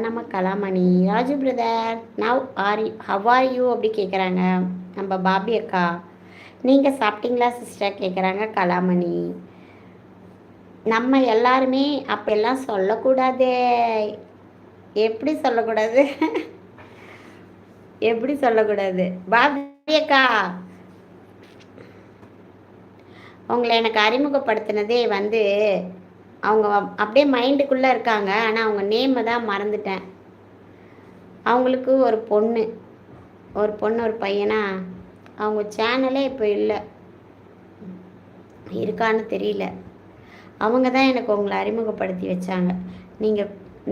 நம்ம Kalamani Raju brother now how are you அப்படி கேட்குறாங்க நம்ம பாபி அக்கா. நீங்கள் சாப்பிட்டீங்களா சிஸ்டர் கேட்குறாங்க கலாமணி. நம்ம எல்லாருமே அப்படியெல்லாம் சொல்லக்கூடாது. எப்படி சொல்லக்கூடாது? எப்படி சொல்லக்கூடாது பாபி அக்கா? உங்களை எனக்கு அறிமுகப்படுத்தினதே வந்து அவங்க அப்படியே மைண்டுக்குள்ளே இருக்காங்க. ஆனால் அவங்க நேமை தான் மறந்துட்டேன். அவங்களுக்கு ஒரு பொண்ணு ஒரு பையனா. அவங்க சேனலே இப்போ இல்லை, இருக்கான்னு தெரியல. அவங்க தான் எனக்கு உங்களை அறிமுகப்படுத்தி வச்சாங்க.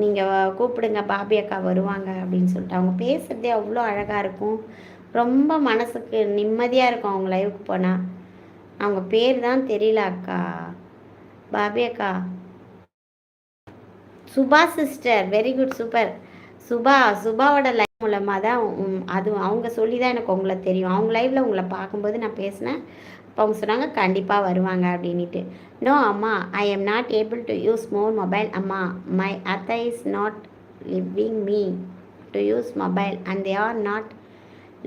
நீங்கள் கூப்பிடுங்க பாபி அக்கா வருவாங்க அப்படின்னு சொல்லிட்டு. அவங்க பேசுகிறதே அவ்வளோ அழகாக இருக்கும். ரொம்ப மனசுக்கு நிம்மதியாக இருக்கும் அவங்க லைவுக்கு போனால். அவங்க பேர் தான் தெரியல அக்கா. பாபி அக்கா. Subha sister, very good, super. சுபாவோட லைவ் மூலமாக தான் அது அவங்க சொல்லி தான் எனக்கு உங்களை தெரியும். அவங்க லைவில் உங்களை பார்க்கும்போது நான் பேசினேன். அப்போ அவங்க சொன்னாங்க கண்டிப்பாக வருவாங்க அப்படின்ட்டு. நோ அம்மா, I am not able to use more mobile அம்மா. மை அத்தை is not living me to use mobile and they are not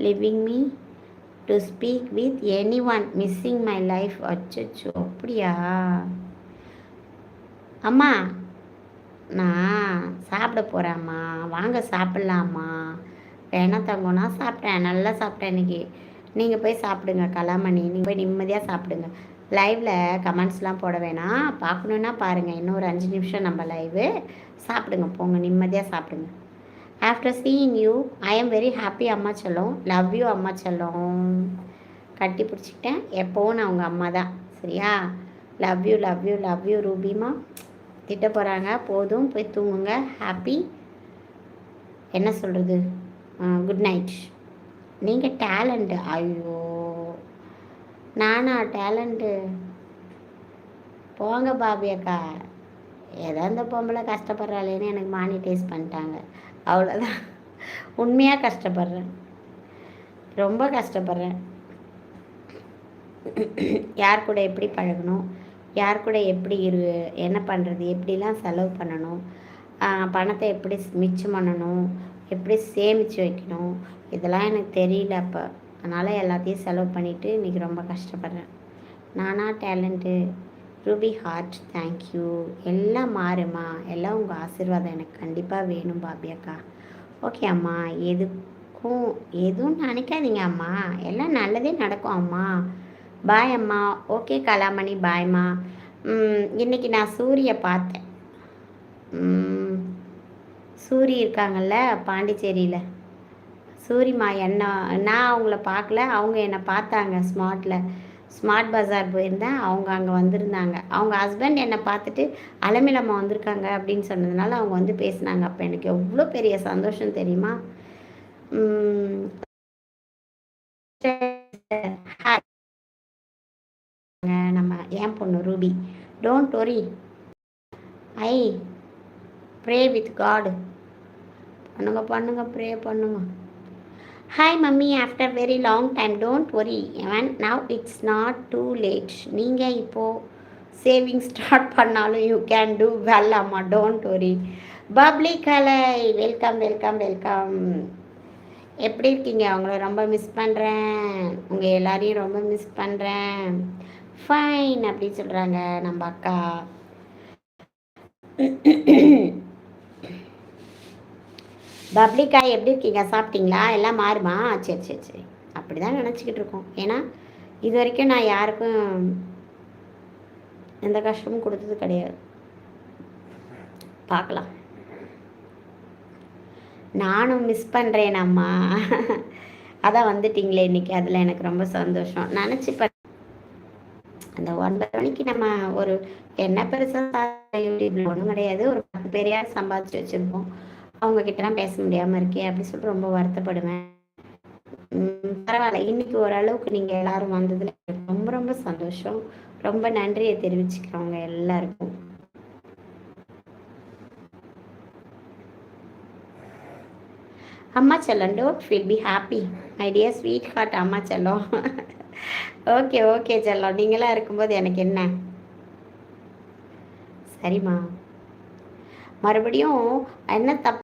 living me to speak with any one missing my life. அச்சோ, அப்படியா அம்மா? நான் சாப்பிட போகிறேம்மா, வாங்க சாப்பிட்லாம்மா. வேணா தங்கோனா சாப்பிட்டேன், நல்லா சாப்பிட்டேன் இன்றைக்கி. நீங்கள் போய் சாப்பிடுங்க கலாமணி, நீங்கள் போய் நிம்மதியாக சாப்பிடுங்க. லைவில் கமெண்ட்ஸ்லாம் போட வேணாம், பார்க்கணுன்னா பாருங்கள். இன்னும் ஒரு 5 நிமிஷம் நம்ம லைவு. சாப்பிடுங்க, போங்க நிம்மதியாக சாப்பிடுங்க. After seeing you I am very happy அம்மா செல்லம். லவ் யூ அம்மா செல்லம். கட்டி பிடிச்சிக்கிட்டேன். எப்போவும் நான் உங்கள் அம்மா தான், சரியா? Love you love you love you Rubima. திட்ட போகிறாங்க, போதும் போய் தூங்குங்க. ஹாப்பி என்ன சொல்கிறது, குட் நைட். நீங்கள் டேலண்ட்டு. ஐயோ, நானா டேலண்ட்டு? போங்க பாபி அக்கா. ஏதோ இந்த பொம்பளை கஷ்டப்படுறாளேன்னு எனக்கு மானிட்டைஸ் பண்ணிட்டாங்க, அவ்வளோதான். உண்மையாக கஷ்டப்படுறேன், ரொம்ப கஷ்டப்படுறேன். யார் கூட எப்படி பழகணும், யார் கூட எப்படி என்ன பண்ணுறது, எப்படிலாம் செலவு பண்ணணும், பணத்தை எப்படி மிச்சம் பண்ணணும், எப்படி சேமித்து வைக்கணும், இதெல்லாம் எனக்கு தெரியல அப்போ. அதனால் எல்லாத்தையும் செலவு பண்ணிவிட்டு இன்றைக்கி ரொம்ப கஷ்டப்படுறேன். நானா டேலண்ட்டு? Ruby heart, thank you. எல்லாம் மாறுமா, எல்லாம் உங்கள் ஆசீர்வாதம் எனக்கு கண்டிப்பாக வேணும் பாபி அக்கா. ஓகே அம்மா, எதுவும் நினைக்காதீங்க அம்மா, எல்லாம் நல்லதே நடக்கும் அம்மா. பாய் அம்மா. ஓகே கலாமணி, பாய்மா. இன்றைக்கி நான் சூரியை பார்த்தேன். சூரி இருக்காங்கல்ல பாண்டிச்சேரியில், சூரிமா நான் அவங்கள பார்க்கல, அவங்க என்னை பார்த்தாங்க. ஸ்மார்ட் பஜார் போயிருந்தேன், அவங்க அங்கே வந்திருந்தாங்க. அவங்க ஹஸ்பண்ட் என்னை பார்த்துட்டு அலமிலம்மா வந்திருக்காங்க அப்படின்னு சொன்னதுனால அவங்க வந்து பேசினாங்க. அப்போ எனக்கு எவ்வளோ பெரிய சந்தோஷம் தெரியுமா. நம்ம ஏன் பொண்ணு Ruby, don't worry, I pray with God. பண்ணுங்க ப்ரே பண்ணுங்க. Hi mummy, after very long time. Don't worry, even now it's not too late. நீங்கள் இப்போது சேவிங் ஸ்டார்ட் பண்ணாலும் யூ கேன் டூ வெல் அம்மா, don't worry. Bubbly Kalai, welcome welcome welcome. எப்படி இருக்கீங்க? அவங்கள ரொம்ப மிஸ் பண்ணுறேன், உங்கள் எல்லாரையும் ரொம்ப மிஸ் பண்ணுறேன். ஃபைன் அப்படி சொல்கிறாங்க நம்ம அக்கா. பப்ளிக்கா எப்படி இருக்கீங்க? சாப்பிட்டீங்களா? எல்லாம் மாறுமா? சரி சரி சரி, அப்படி தான் நினச்சிக்கிட்டு இருக்கோம். ஏன்னா இது வரைக்கும் நான் யாருக்கும் எந்த கஷ்டமும் கொடுத்தது கிடையாது. பார்க்கலாம். நானும் மிஸ் பண்ணுறேன் அம்மா. அதான் வந்துட்டிங்களே இன்றைக்கி, அதில் எனக்கு ரொம்ப சந்தோஷம். நினச்சி அந்த 9 மணிக்கு நம்ம ஒரு என்ன பெருசாக யூடியூப்ல ஒன்றும் கிடையாது, ஒரு 10 பேரையாவது சம்பாதிச்சு வச்சுருப்போம். அவங்கக்கிட்டலாம் பேச முடியாமல் இருக்கே அப்படி சொல்லிட்டு ரொம்ப வருத்தப்படுவேன். பரவாயில்ல, இன்னைக்கு ஓரளவுக்கு நீங்கள் எல்லாரும் வந்ததில் ரொம்ப ரொம்ப சந்தோஷம். ரொம்ப நன்றியை தெரிவிச்சுக்கிறவங்க எல்லாருக்கும். அம்மா செல்லம், don't feel, be happy my dear sweetheart அம்மா செல்லம். ஓகே ஓகே செல்லம், நீங்களாம் இருக்கும்போது எனக்கு என்ன. சரிம்மா, மறுபடியும் என்ன தப்பு